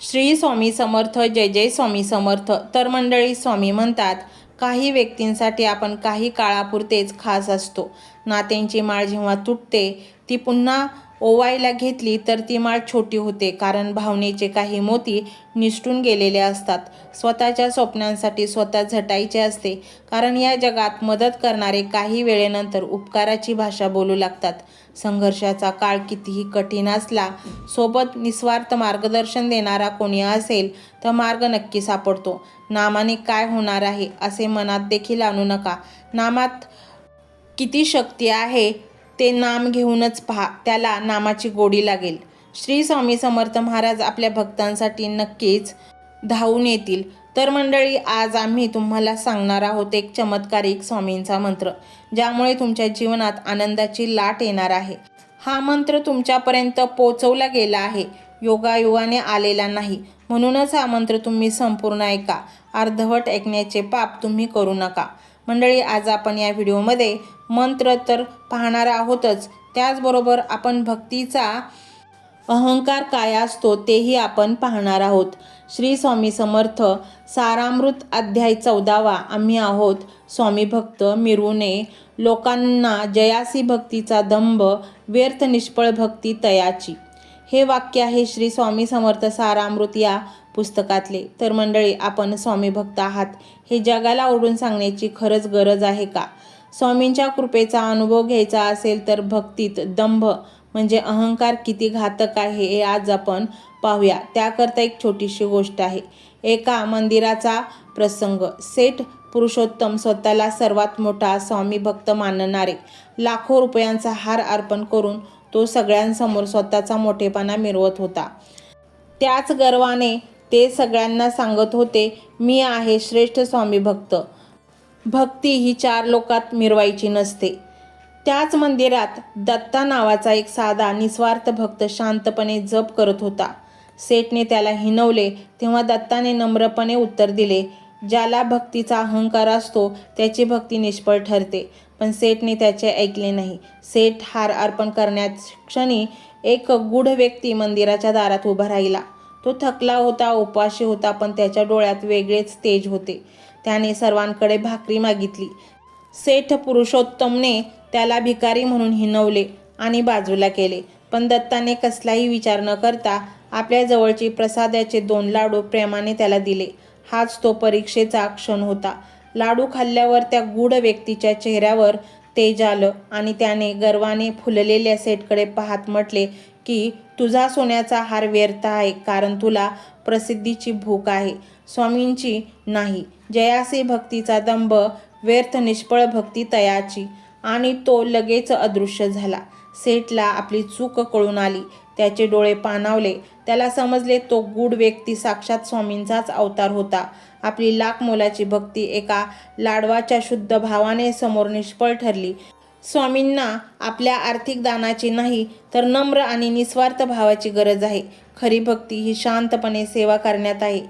श्री स्वामी समर्थ. जय जय स्वामी समर्थ. तर मंडळी, स्वामी म्हणतात, काही व्यक्तींसाठी आपण काही काळापुरतेच खास असतो. नात्यांची माळ जेव्हा तुटते, ती पुन्हा ओवायला घेतली तर ती माळ छोटी होते, कारण भावनेचे काही मोती निसटून गेलेले असतात. स्वतःच्या स्वप्नांसाठी स्वतः झटायचे असते, कारण या जगात मदत करणारे काही वेळेनंतर उपकाराची भाषा बोलू लागतात. संघर्षाचा काळ कितीही कठीण असला, सोबत निस्वार्थ मार्गदर्शन देणारा कोणी असेल तर मार्ग नक्की सापडतो. नामाने काय होणार आहे असे मनात देखील आणू नका. नामात किती शक्ती आहे ते नाम घेऊनच पहा, त्याला नामाची गोडी लागेल. श्री स्वामी समर्थ महाराज आपल्या भक्तांसाठी नक्कीच धावून येतील. तर मंडळी, आज आम्ही तुम्हाला सांगणार आहोत एक चमत्कारिक स्वामींचा मंत्र, ज्यामुळे तुमच्या जीवनात आनंदाची लाट येणार आहे. हा मंत्र तुमच्यापर्यंत पोहोचवला गेला आहे, योगायोगाने आलेला नाही. म्हणूनच हा मंत्र तुम्ही संपूर्ण ऐका. अर्धवट ऐकण्याचे पाप तुम्ही करू नका. मंडळी, आज आपण या व्हिडिओमध्ये मंत्र तर पाहणार आहोतच, त्याचबरोबर आपण भक्तीचा अहंकार काय असतो तेही आपण पाहणार आहोत. श्री स्वामी समर्थ सारामृत अध्याय 14वा. आम्ही आहोत स्वामी भक्त, मिरवू नये लोकांना जयासी भक्तीचा दंभ, व्यर्थ निष्फळ भक्ती तयाची. हे वाक्य आहे श्री स्वामी समर्थ सारामृत या पुस्तकातले. तर मंडळी, आपण स्वामी भक्त आहात हे जगाला ओरडून सांगण्याची खरंच गरज आहे का? स्वामींच्या कृपेचा अनुभव घ्यायचा असेल तर भक्तीत दंभ म्हणजे अहंकार किती घातक आहे हे आज आपण पाहूया. त्याकरता एक छोटीशी गोष्ट आहे. एका मंदिराचा प्रसंग. सेठ पुरुषोत्तम, स्वतःला सर्वात मोठा स्वामी भक्त मानणारे, लाखो रुपयांचा हार अर्पण करून तो सगळ्यांसमोर स्वतःचा मोठेपणा मिरवत होता. त्याच गर्वाने ते सगळ्यांना सांगत होते, मी आहे श्रेष्ठ स्वामी भक्त. भक्ती ही चार लोकात मिरवायची नसते. त्याच मंदिरात दत्ता नावाचा एक साधा निस्वार्थ भक्त शांतपणे जप करत होता. सेठने त्याला हिणवले तेव्हा दत्ताने नम्रपणे उत्तर दिले, ज्याला भक्तीचा अहंकार असतो त्याची भक्ती निष्फळ ठरते. पण सेठने त्याचे ऐकले नाही. सेठ हार अर्पण करण्याच्या क्षणी एक गूढ व्यक्ती मंदिराच्या दारात उभा राहिला. तो थकला होता, उपाशी होता, पण त्याच्या डोळ्यात वेगळेच तेज होते. त्याने सर्वांकडे भाकरी मागितली. सेठ पुरुषोत्तमने त्याला भिकारी म्हणून हिणवले आणि बाजूला केले. पण दत्ताने कसलाही विचार न करता आपल्या जवळची प्रसादाचे 2 लाडू प्रेमाने त्याला दिले. हाच तो परीक्षेचा क्षण होता. लाडू खाल्ल्यावर त्या गूढ व्यक्तीच्या चेहऱ्यावर तेज आलं आणि त्याने गर्वाने फुललेल्या सेठकडे पाहत म्हटले की तुझा सोन्याचा हार व्यर्थ आहे, कारण तुला प्रसिद्धीची भूक आहे, स्वामींची नाही. जयासी भक्तीचा दंभ, व्यर्थ निष्फळ भक्ती तयाची. आणि तो लगेच अदृश्य झाला. सेठला आपली चूक कळून आली. त्याचे डोळे पाणावले. त्याला समजले तो गूढ व्यक्ती साक्षात स्वामींचाच अवतार होता. आपली लाख मोलाची भक्ती एका लाडवाच्या शुद्ध भावाने समोर निष्फळ ठरली. स्वामींना आपल्या आर्थिक दानाची नाही तर नम्र आणि निस्वार्थ भावाची गरज आहे. खरी भक्ती ही शांतपणे सेवा करण्यात आहे,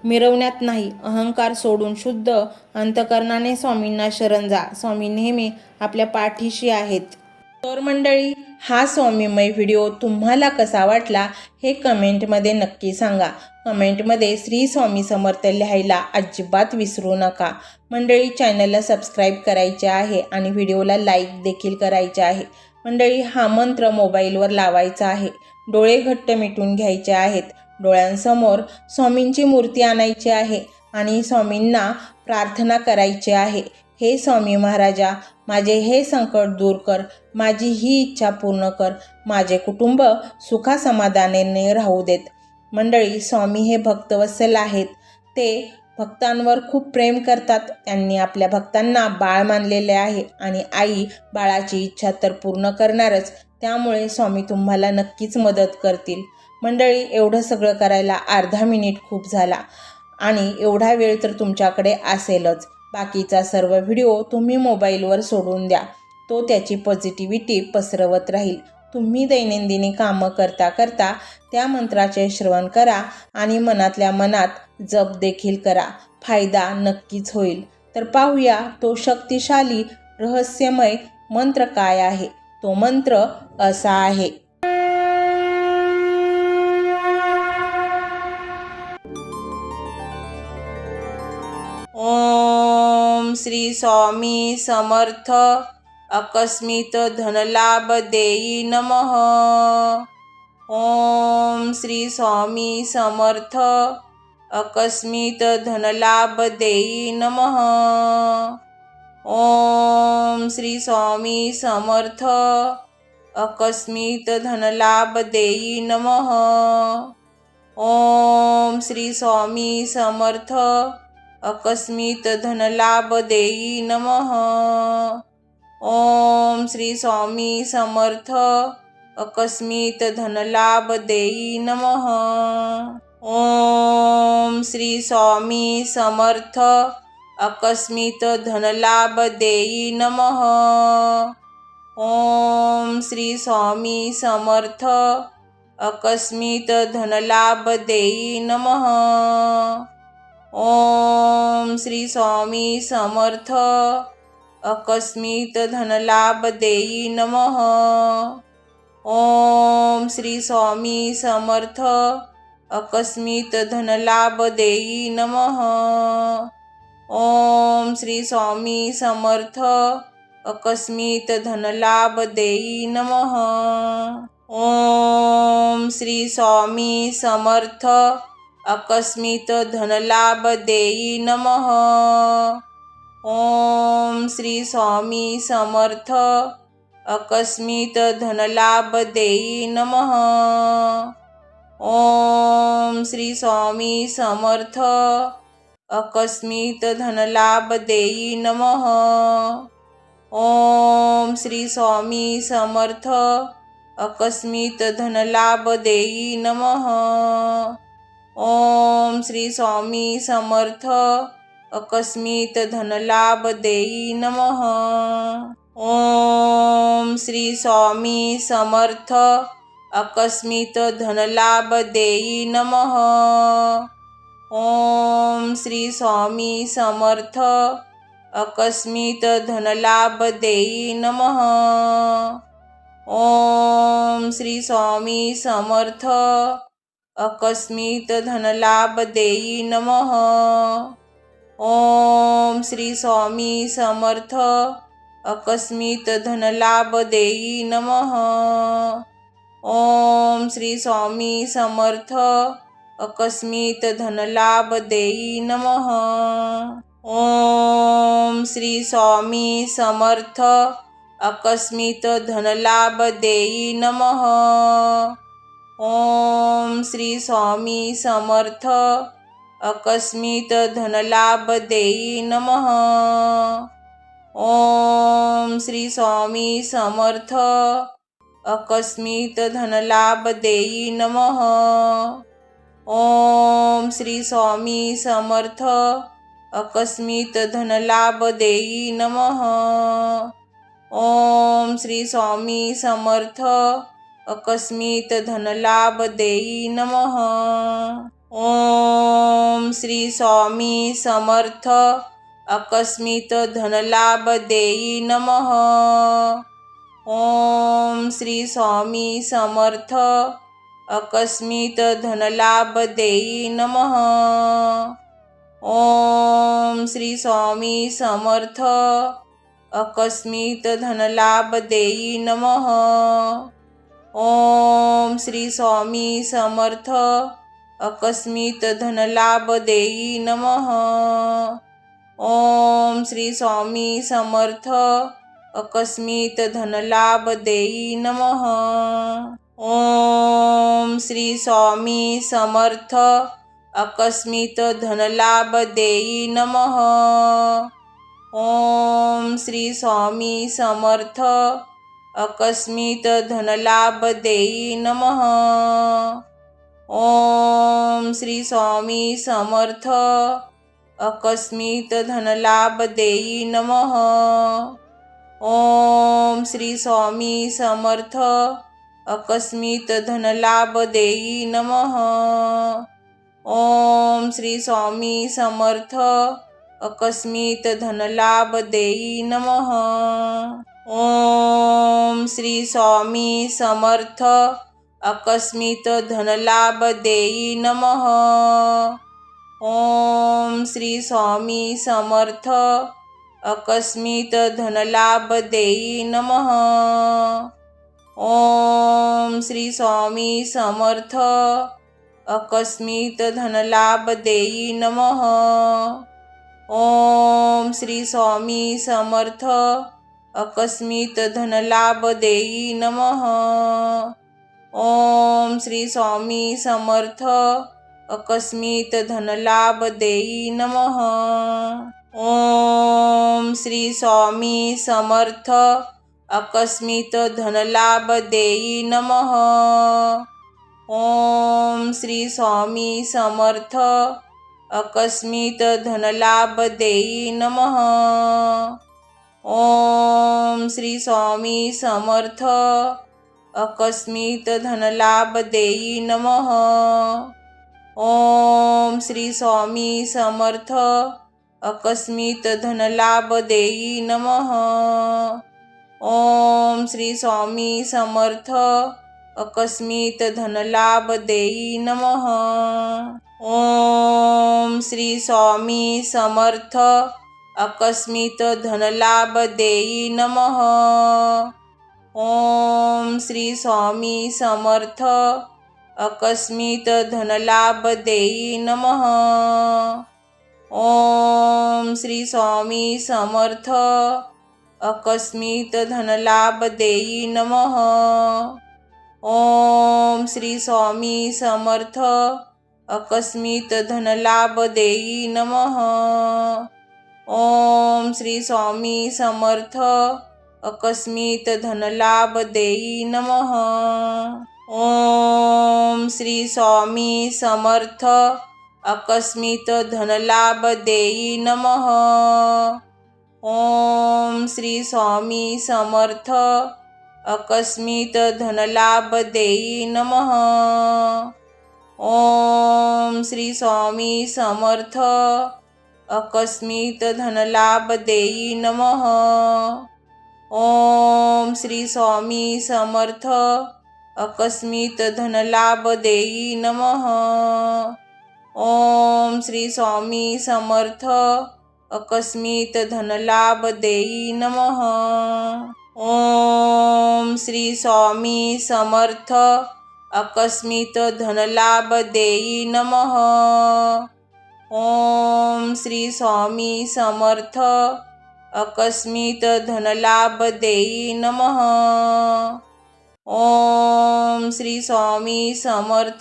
मिरवण्यात नाही. अहंकार सोडून शुद्ध अंतकरणाने स्वामींना शरण जा. स्वामी नेहमी आपल्या पाठीशी आहेत. तर मंडळी, हा स्वामीमय व्हिडिओ तुम्हाला कसा वाटला हे कमेंटमध्ये नक्की सांगा. कमेंटमध्ये श्री स्वामी समर्थ लिहायला अजिबात विसरू नका. मंडळी, चॅनलला सबस्क्राईब करायचे आहे आणि व्हिडिओला लाईक देखील करायचे आहे. मंडळी, हा मंत्र मोबाईलवर लावायचा आहे. डोळे घट्ट मिटून घ्यायचे आहेत. डोळ्यांसमोर स्वामींची मूर्ती आणायची आहे आणि स्वामींना प्रार्थना करायची आहे, हे स्वामी महाराजा, माझे हे संकट दूर कर, माझी ही इच्छा पूर्ण कर, माझे कुटुंब सुखासमाधानाने राहू देत. मंडळी, स्वामी हे भक्तवत्सल आहेत. ते भक्तांवर खूप प्रेम करतात. त्यांनी आपल्या भक्तांना बाळ मानलेले आहे आणि आई बाळाची इच्छा तर पूर्ण करणारच. त्यामुळे स्वामी तुम्हाला नक्कीच मदत करतील. मंडळी, एवढं सगळं करायला अर्धा मिनिट खूप झाला आणि एवढा वेळ तर तुमच्याकडे असेलच. बाकीचा सर्व व्हिडिओ तुम्ही मोबाईलवर सोडून द्या. तो त्याची पॉझिटिव्हिटी पसरवत राहील. तुम्ही दैनंदिनी कामं करता करता त्या मंत्राचे श्रवण करा आणि मनातल्या मनात जप देखील करा. फायदा नक्कीच होईल. तर पाहूया तो शक्तिशाली रहस्यमय मंत्र काय आहे. तो मंत्र असा आहे. ओम श्री स्वामी समर्थ आकस्मिक धनलाभ देई नमः. ओम श्री स्वामी समर्थ आकस्मिक धनलाभ देई नमः. ओम श्री स्वामी समर्थ आकस्मिक धनलाभ देई नमः. ओम श्री स्वामी समर्थ आकस्मिक धनलाभ देई नमः. ओम श्री स्वामी समर्थ आकस्मिक धनलाभ देई नमः. ओम श्री स्वामी समर्थ आकस्मिक धनलाभ देई नमः. ओम श्री स्वामी समर्थ आकस्मिक धनलाभ देई नमः. ओम श्री स्वामी समर्थ आकस्मिक धनलाभ देई नमः. ओम श्री स्वामी समर्थ आकस्मिक धनलाभ देई नमः. ओम श्री स्वामी समर्थ आकस्मिक धनलाभ देई नमः. ओम श्री स्वामी समर्थ आकस्मिक धनलाभ देई नमः. ओम श्री स्वामी समर्थ आकस्मिक धनलाभ देई नमः. ओम श्री स्वामी समर्थ आकस्मिक धनलाभ देई नमः. ओम श्री स्वामी समर्थ आकस्मिक धनलाभ देई नमः. ओम श्री स्वामी समर्थ आकस्मिक धनलाभ देई नमः. ओम श्री स्वामी समर्थ आकस्मिक धनलाभ देई नमः. ओम श्री स्वामी समर्थ आकस्मिक धनलाभ देई नमः. ओम श्री स्वामी समर्थ आकस्मिक धनलाभ देई नमः. ओम श्री स्वामी समर्थ आकस्मिक धनलाभ देई नमः. ओम श्री स्वामी समर्थ आकस्मिक धनलाभ देई नमः. ओम श्री स्वामी समर्थ आकस्मिक धनलाभ देई नमः. ओम श्री स्वामी समर्थ आकस्मिक धनलाभ देई नमः. ओम श्री स्वामी समर्थ आकस्मिक धनलाभ देई नमः. ओम श्री स्वामी समर्थ आकस्मिक धनलाभ देई नमः. ओम श्री स्वामी समर्थ आकस्मिक धनलाभ देई नमः. ओम श्री स्वामी समर्थ आकस्मिक धनलाभ देई नमः. ओम श्री स्वामी समर्थ आकस्मिक धनलाभ देई नमः. ओम श्री स्वामी समर्थ आकस्मिक धनलाभ देई नमः. ओम श्री स्वामी समर्थ आकस्मिक धनलाभ देई नमः. ओम श्री स्वामी समर्थ आकस्मिक धनलाभ देई नमः. ओम श्री स्वामी समर्थ आकस्मिक धनलाभ देई नमः. ओम श्री स्वामी समर्थ आकस्मिक धनलाभ देई नमः. ओम श्री स्वामी समर्थ आकस्मिक धनलाभ देई नमः. ओम श्री स्वामी समर्थ आकस्मिक धनलाभ देई नमः. ओम श्री स्वामी समर्थ आकस्मिक धनलाभ देई नमः. ओम श्री स्वामी समर्थ आकस्मिक धनलाभ देई नमः. ओम श्री स्वामी समर्थ अकस्मित धनलाभ देई नमः. ओम श्री स्वामी समर्थ अकस्मित धनलाभ देई नमः. ओम श्री स्वामी समर्थ अकस्मित धनलाभ देई नमः. ओम श्री स्वामी समर्थ अकस्मित धनलाभ देई नमः. ओम श्री स्वामी समर्थ अकस्मित धनलाभ देई नमः. ओम श्री स्वामी समर्थ अकस्मित धनलाभ देई नमः. ओम श्री स्वामी समर्थ अकस्मित धनलाभ देई नमः. ओम श्री स्वामी समर्थ अकस्मित धनलाभ देई नमः. ओम श्री स्वामी समर्थ अकस्मित धनलाभ देई नमः. ओम श्री स्वामी समर्थ अकस्मित धनलाभ देई नमः. ओम श्री स्वामी समर्थ अकस्मित धनलाभ देई नमः. ओम श्री स्वामी समर्थ अकस्मित धनलाभ देई नमः. ओम श्री स्वामी समर्थ अकस्मित धनलाभ देई नमः. ओम श्री स्वामी समर्थ अकस्मित धनलाभ देई नमः. ओम श्री स्वामी समर्थ अकस्मित धनलाभ देई नमः. ओम श्री स्वामी समर्थ अकस्मित धनलाभ देई नमः. ओम श्री स्वामी समर्थ अकस्मित धनलाभ देई नमः. ओम श्री स्वामी समर्थ अकस्मित धनलाभ देई नमः. ओम श्री स्वामी समर्थ अकस्मित धनलाभ देई नमः. ओम श्री स्वामी समर्थ अकस्मित धनलाभ देई नमः. ओम श्री स्वामी समर्थ अकस्मित धनलाभ देई नमः. ओम श्री स्वामी समर्थ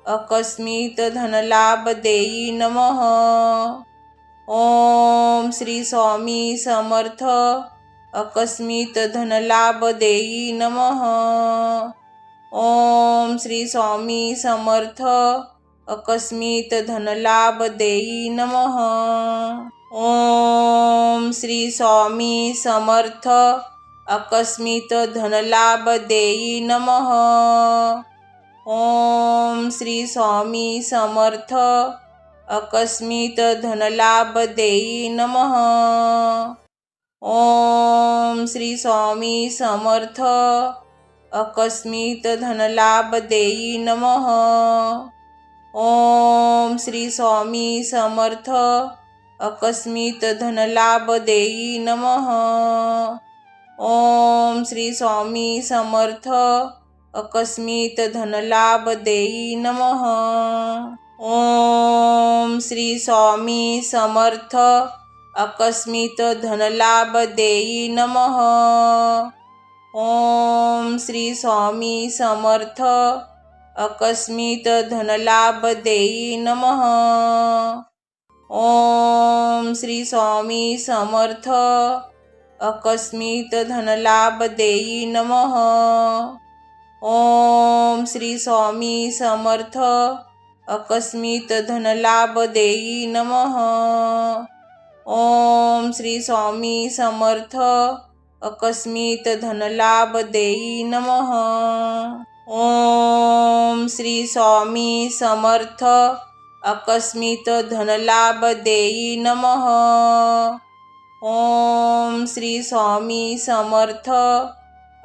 अकस्मित धनलाभ देई नमः. ओम श्री स्वामी समर्थ अकस्मित धनलाभ देई नमः. ओम श्री स्वामी समर्थ अकस्मित धनलाभ देई नमः. ओम श्री स्वामी समर्थ अकस्मित धनलाभ देई नमः. ओम श्री स्वामी समर्थ अकस्मित धनलाभ देई नमः. ओम श्री स्वामी समर्थ अकस्मित धनलाभ देई नमः. ओम श्री स्वामी समर्थ अकस्मित धनलाभ देई नमः. ओम श्री स्वामी समर्थ अकस्मित धनलाभ देई नमः. ओम श्री स्वामी समर्थ अकस्मित धनलाभ देई नमः. ओम श्री स्वामी समर्थ अकस्मित धनलाभ देई नमः. ओम श्री स्वामी समर्थ अकस्मित धनलाभ देई नमः. ओम श्री स्वामी समर्थ अकस्मित धनलाभ देई नमः. ओम श्री स्वामी समर्थ अकस्मित धनलाभ देई नमः. ओम श्री स्वामी समर्थ अकस्मित धनलाभ देई नमः. ओम श्री स्वामी समर्थ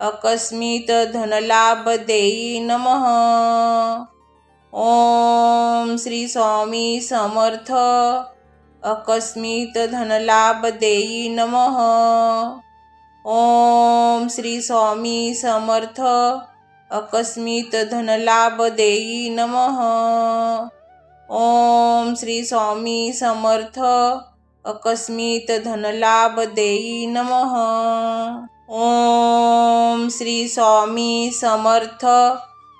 अकस्मित धनलाभ देई नमः. ओम श्री स्वामी समर्थ अकस्मित धनलाभ देई नमः। ओम श्री स्वामी समर्थ अकस्मित धनलाभ देई नमः। ओम श्री स्वामी समर्थ अकस्मित धनलाभ देई नमः। ओम श्री स्वामी समर्थ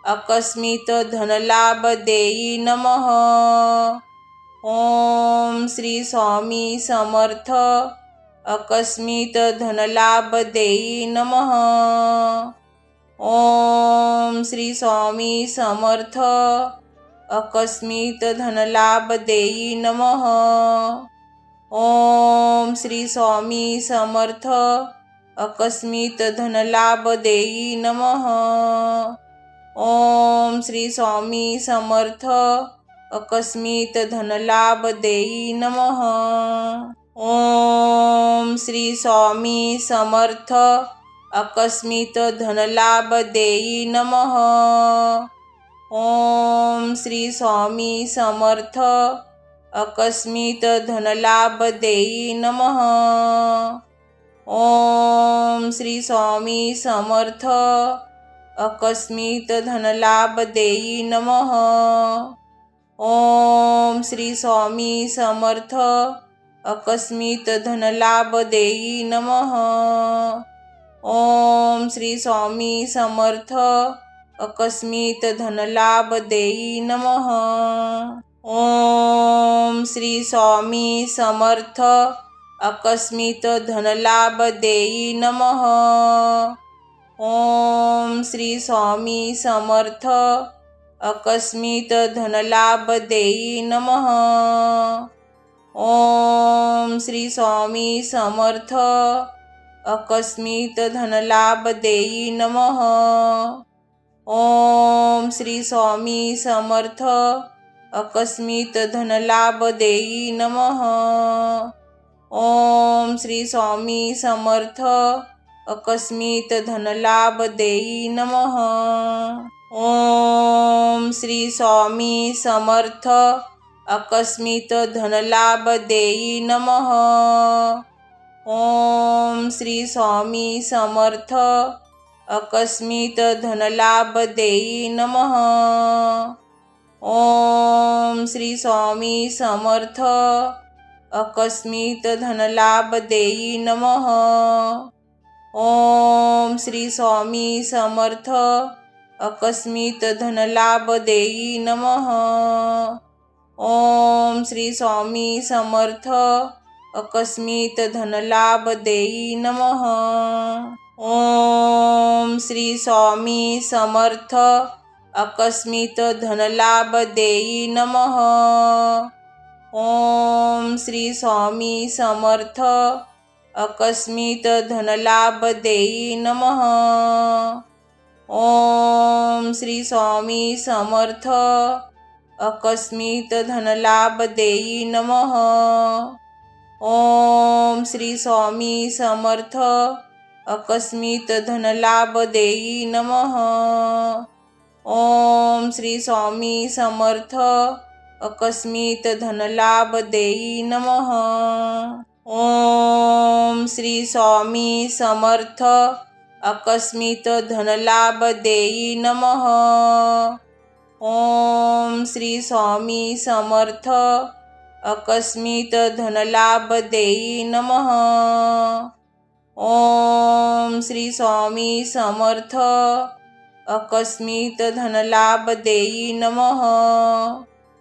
अकस्मित धनलाभ देई नमः। ओम श्री स्वामी समर्थ अकस्मित धनलाभ देई नमः। ओम श्री स्वामी समर्थ अकस्मित धनलाभ देई नमः। ओम श्री स्वामी समर्थ अकस्मित धनलाभ देई नमः। ओम श्री स्वामी समर्थ अकस्मित धनलाभ देई नमः। ओम श्री स्वामी समर्थ अकस्मित धनलाभ देई नमः। ओम श्री स्वामी समर्थ अकस्मित धनलाभ देई नमः। ओम श्री स्वामी समर्थ अकस्मित धनलाभ देई नमः। ओम श्री स्वामी समर्थ अकस्मित धनलाभ देई नमः। ओम श्री स्वामी समर्थ अकस्मित धनलाभ देई नमः। ओम श्री स्वामी समर्थ अकस्मित धनलाभ देई नमः। ओम श्री स्वामी समर्थ अकस्मित धनलाभ देई नमः। ओम श्री स्वामी समर्थ अकस्मित धनलाभ देई नमः। ओम श्री स्वामी समर्थ अकस्मित धनलाभ देई नमः। ओम श्री स्वामी समर्थ अकस्मित धनलाभ देई नमः। ओम श्री स्वामी समर्थ अकस्मित धनलाभ देई नमः। ओम श्री स्वामी समर्थ अकस्मित धनलाभ देई नमः। ओम श्री स्वामी समर्थ अकस्मित धनलाभ देई नमः। ओम श्री स्वामी समर्थ अकस्मित धनलाभ देई नमः। ओम श्री स्वामी समर्थ अकस्मित धनलाभ देई नमः। ओम श्री स्वामी समर्थ अकस्मित धनलाभ देई नमः। ओम श्री स्वामी समर्थ अकस्मित धनलाभ देई नमः। ओम श्री स्वामी समर्थ अकस्मित धनलाभ देई नमः। ओम श्री स्वामी समर्थ अकस्मित धनलाभ देई नमः। ओम श्री स्वामी समर्थ अकस्मित धनलाभ देई नमः। ओम श्री स्वामी समर्थ अकस्मित धनलाभ देई नमः। ओम श्री स्वामी समर्थ अकस्मित धनलाभ देई नमः। ओम श्री स्वामी समर्थ अकस्मित धनलाभ देई नमः।